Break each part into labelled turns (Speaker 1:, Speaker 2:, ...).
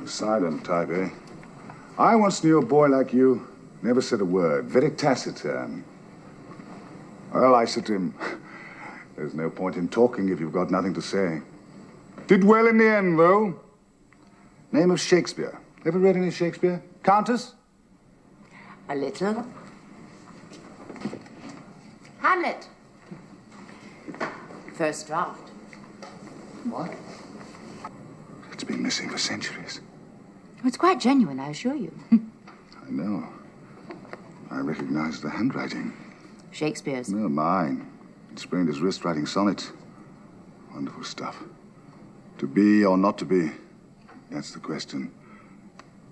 Speaker 1: Silent type, eh? I once knew a boy like you, never said a word, very taciturn. Well, I said to him, there's no point in talking if you've got nothing to say. Did well in the end, though. Name of Shakespeare. Ever read any Shakespeare? Countess?
Speaker 2: A little. Hamlet. First draft.
Speaker 1: What? It's been missing for centuries.
Speaker 2: It's quite genuine, I assure you.
Speaker 1: I know. I recognize the handwriting.
Speaker 2: Shakespeare's.
Speaker 1: No, mine. He sprained his wrist writing sonnets. Wonderful stuff. To be or not to be, that's the question.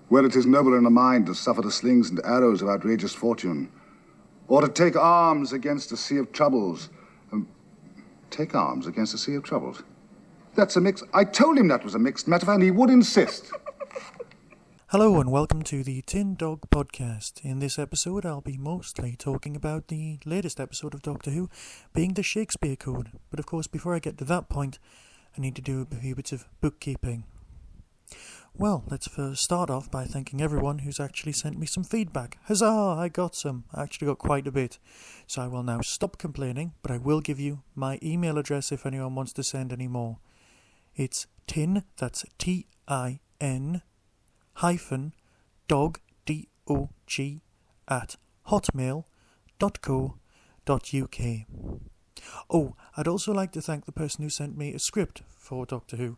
Speaker 1: Whether it is nobler in the mind to suffer the slings and arrows of outrageous fortune, or to take arms against a sea of troubles. Take arms against a sea of troubles? That's a mix. I told him that was a mixed metaphor, and he would insist.
Speaker 3: Hello and welcome to the Tin Dog Podcast. In this episode I'll be mostly talking about the latest episode of Doctor Who, being the Shakespeare Code. But of course, before I get to that point, I need to do a few bits of bookkeeping. Well, let's first start off by thanking everyone who's actually sent me some feedback. Huzzah! I got some. I actually got quite a bit. So I will now stop complaining, but I will give you my email address if anyone wants to send any more. It's tin, that's T-I-N, hyphen, dog, D-O-G, at hotmail.co.uk. Oh, I'd also like to thank the person who sent me a script for Doctor Who.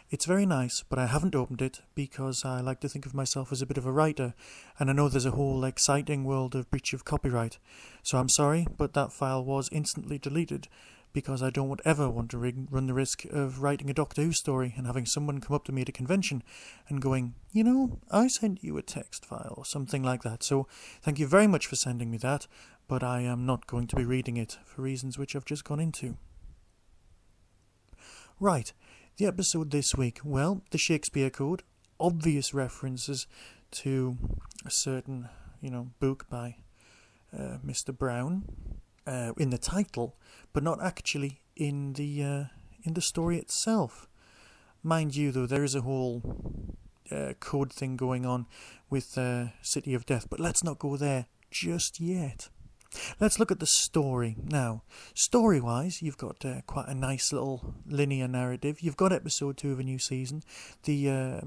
Speaker 3: It's very nice, but I haven't opened it because I like to think of myself as a bit of a writer, and I know there's a whole exciting world of breach of copyright. So I'm sorry, but that file was instantly deleted because I don't ever want to run the risk of writing a Doctor Who story and having someone come up to me at a convention and going, you know, I sent you a text file or something like that. So thank you very much for sending me that, but I am not going to be reading it for reasons which I've just gone into. Right, the episode this week. Well, the Shakespeare Code, obvious references to a certain, book by Mr. Brown in the title, but not actually in the story itself. Mind you, though, there is a whole code thing going on with City of Death, but let's not go there just yet. Let's look at the story now. Story-wise, you've got quite a nice little linear narrative. You've got episode 2 of a new season. The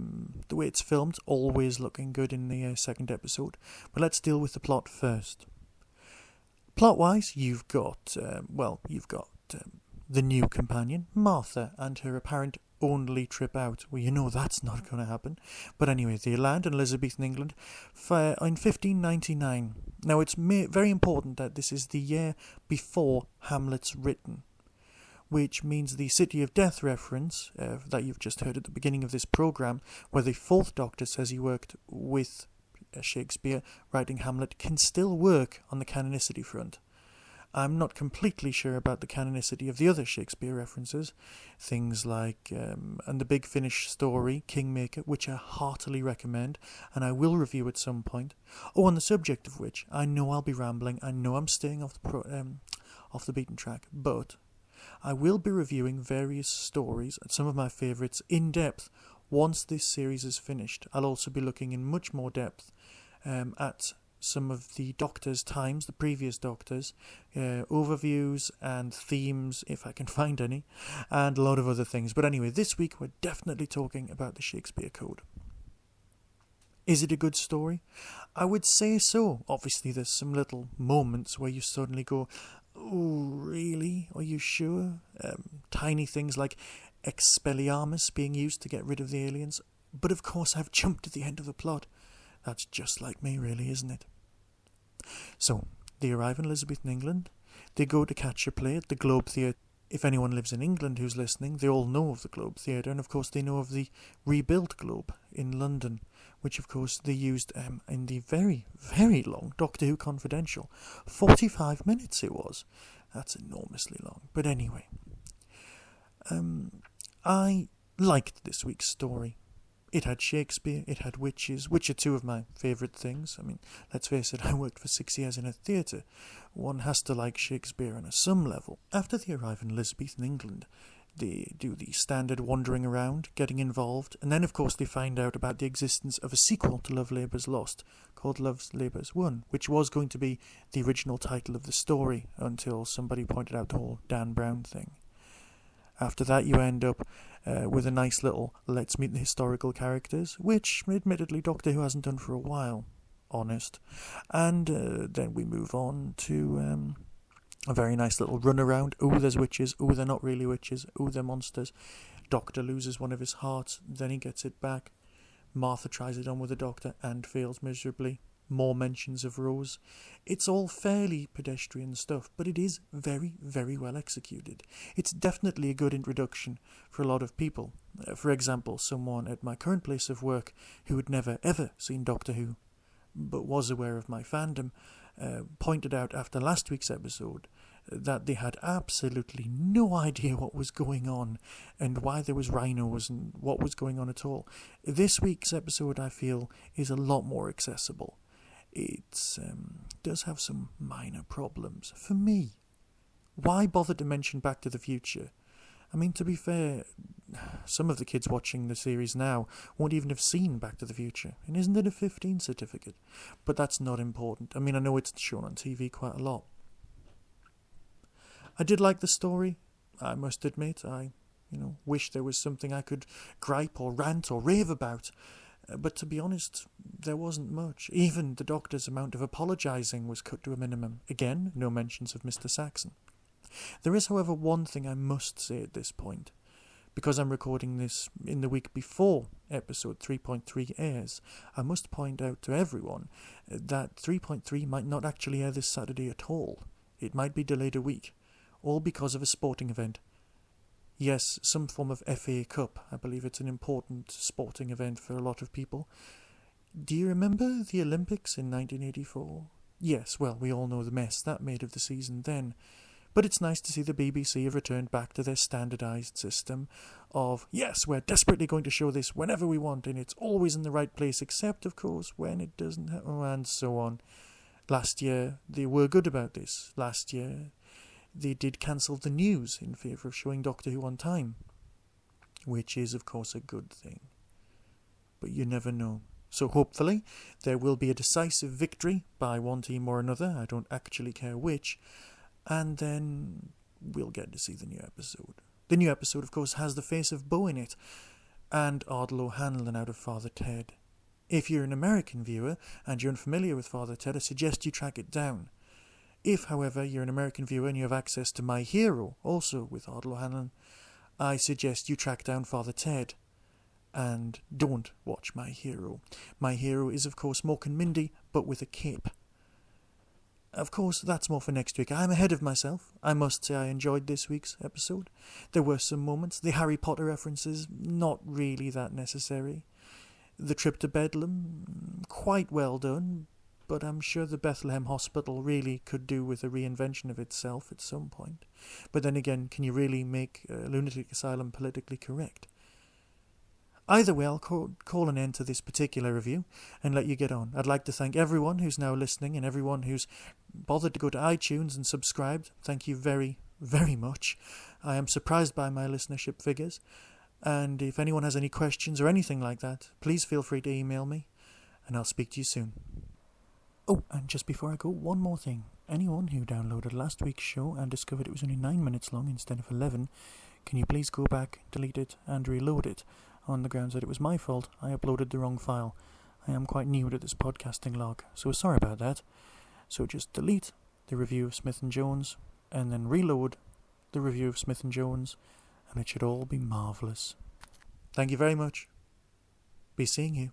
Speaker 3: way it's filmed, always looking good in the second episode. But let's deal with the plot first. Plot-wise, you've got the new companion, Martha, and her apparent only trip out. Well, you know that's not going to happen. But anyway, they land in Elizabethan England in 1599. Now, it's very important that this is the year before Hamlet's written, which means the City of Death reference that you've just heard at the beginning of this programme, where the Fourth Doctor says he worked with Shakespeare writing Hamlet, can still work on the canonicity front. I'm not completely sure about the canonicity of the other Shakespeare references, things like and the Big Finish story, Kingmaker, which I heartily recommend, and I will review at some point. Oh, on the subject of which, I know I'll be rambling, I know I'm staying off the beaten track, but I will be reviewing various stories and some of my favourites in depth once this series is finished. I'll also be looking in much more depth at some of the Doctor's times, the previous Doctors, overviews and themes, if I can find any, and a lot of other things. But anyway, this week we're definitely talking about the Shakespeare Code. Is it a good story? I would say so. Obviously, there's some little moments where you suddenly go, oh, really? Are you sure? Tiny things like Expelliarmus being used to get rid of the aliens. But of course, I've jumped at the end of the plot. That's just like me, really, isn't it? So, they arrive in Elizabethan England. They go to catch a play at the Globe Theatre. If anyone lives in England who's listening, they all know of the Globe Theatre, and of course they know of the rebuilt Globe in London, which of course they used in the very, very long Doctor Who Confidential. 45 minutes it was. That's enormously long. But anyway, I liked this week's story. It had Shakespeare, it had witches, which are two of my favourite things. I mean, let's face it, I worked for 6 years in a theatre. One has to like Shakespeare on some level. After they arrive in Elizabethan England, they do the standard wandering around, getting involved, and then of course they find out about the existence of a sequel to Love Labour's Lost, called Love Labour's Won, which was going to be the original title of the story, until somebody pointed out the whole Dan Brown thing. After that you end up with a nice little let's meet the historical characters, which admittedly Doctor Who hasn't done for a while, honest. And then we move on to a very nice little run around. Oh, there's witches. Oh, they're not really witches. Oh, they're monsters. Doctor loses one of his hearts, then he gets it back. Martha tries it on with the Doctor and fails miserably. More mentions of Rose. It's all fairly pedestrian stuff, but it is very, very well executed. It's definitely a good introduction for a lot of people. For example, someone at my current place of work who had never ever seen Doctor Who, but was aware of my fandom, pointed out after last week's episode that they had absolutely no idea what was going on and why there was rhinos and what was going on at all. This week's episode, I feel, is a lot more accessible. It does have some minor problems for me. Why bother to mention Back to the Future? I mean, to be fair, some of the kids watching the series now won't even have seen Back to the Future, and isn't it a 15 certificate? But that's not important. I mean, I know it's shown on TV quite a lot. I did like the story, I must admit. I, wish there was something I could gripe or rant or rave about. But to be honest, there wasn't much. Even the Doctor's amount of apologising was cut to a minimum. Again, no mentions of Mr. Saxon. There is, however, one thing I must say at this point. Because I'm recording this in the week before episode 3.3 airs, I must point out to everyone that 3.3 might not actually air this Saturday at all. It might be delayed a week, all because of a sporting event. Yes, some form of FA Cup. I believe it's an important sporting event for a lot of people. Do you remember the Olympics in 1984? Yes, well, we all know the mess that made of the season then. But it's nice to see the BBC have returned back to their standardised system of, yes, we're desperately going to show this whenever we want, and it's always in the right place, except, of course, when it doesn't, and so on. Last year, they were good about this. Last year, they did cancel the news in favour of showing Doctor Who on time, which is, of course, a good thing. But you never know. So hopefully there will be a decisive victory by one team or another, I don't actually care which, and then we'll get to see the new episode. The new episode, of course, has the face of Bo in it, and Ardal O'Hanlon out of Father Ted. If you're an American viewer and you're unfamiliar with Father Ted, I suggest you track it down. If, however, you're an American viewer and you have access to My Hero, also with Ardal O'Hanlon, I suggest you track down Father Ted and don't watch My Hero. My Hero is, of course, Mork and Mindy, but with a cape. Of course, that's more for next week. I'm ahead of myself. I must say I enjoyed this week's episode. There were some moments. The Harry Potter references, not really that necessary. The trip to Bedlam, quite well done, but I'm sure the Bethlehem Hospital really could do with a reinvention of itself at some point. But then again, can you really make a lunatic asylum politically correct? Either way, I'll call an end to this particular review and let you get on. I'd like to thank everyone who's now listening and everyone who's bothered to go to iTunes and subscribed. Thank you very, very much. I am surprised by my listenership figures. And if anyone has any questions or anything like that, please feel free to email me, and I'll speak to you soon. Oh, and just before I go, one more thing. Anyone who downloaded last week's show and discovered it was only 9 minutes long instead of 11, can you please go back, delete it, and reload it, on the grounds that it was my fault I uploaded the wrong file. I am quite new to this podcasting log, so sorry about that. So just delete the review of Smith & Jones, and then reload the review of Smith & Jones, and it should all be marvellous. Thank you very much. Be seeing you.